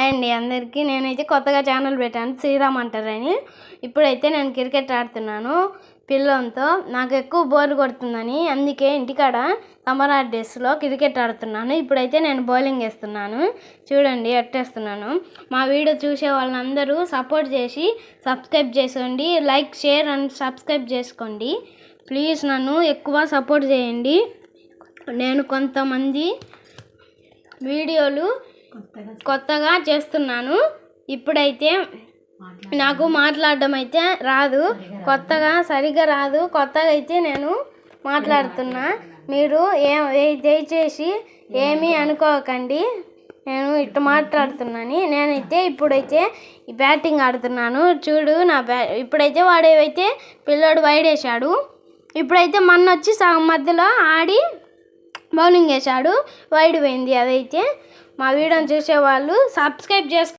Hi అండి అందరికీ. నేనైతే కొత్తగా ఛానల్ పెట్టాను శ్రీరామ్ అంటారని. ఇప్పుడైతే నేను క్రికెట్ ఆడుతున్నాను పిల్లలతో. నాకు ఎక్కువ బోర్ కొడుతుందని అందుకే ఇంటికాడ సమ్మర్ హాలిడేస్లో క్రికెట్ ఆడుతున్నాను. ఇప్పుడైతే నేను బౌలింగ్ వేస్తున్నాను. చూడండి ఎట్టేస్తున్నాను. మా వీడియో చూసే వాళ్ళందరూ సపోర్ట్ చేసి సబ్స్క్రైబ్ చేసుకోండి. లైక్, షేర్ అండ్ సబ్స్క్రైబ్ చేసుకోండి. ప్లీజ్ నన్ను ఎక్కువ సపోర్ట్ చేయండి. నేను కొంతమంది వీడియోలు కొత్తగా చేస్తున్నాను. ఇప్పుడైతే నాకు మాట్లాడడం అయితే రాదు, సరిగా రాదు. కొత్తగా అయితే నేను మాట్లాడుతున్నా. మీరు దయచేసి ఏమీ అనుకోకండి. నేను ఇట్లా మాట్లాడుతున్నాను. నేనైతే ఇప్పుడైతే బ్యాటింగ్ ఆడుతున్నాను. చూడు ఇప్పుడైతే వాడేవైతే పిల్లోడు వైడ్ వేసాడు. ఇప్పుడైతే మొన్న వచ్చి సగం మధ్యలో ఆడి బౌలింగ్ వేసాడు, వైడ్ పోయింది. అదైతే మా వీడియోని చూసేవాళ్ళు సబ్స్క్రైబ్ చేసుకో.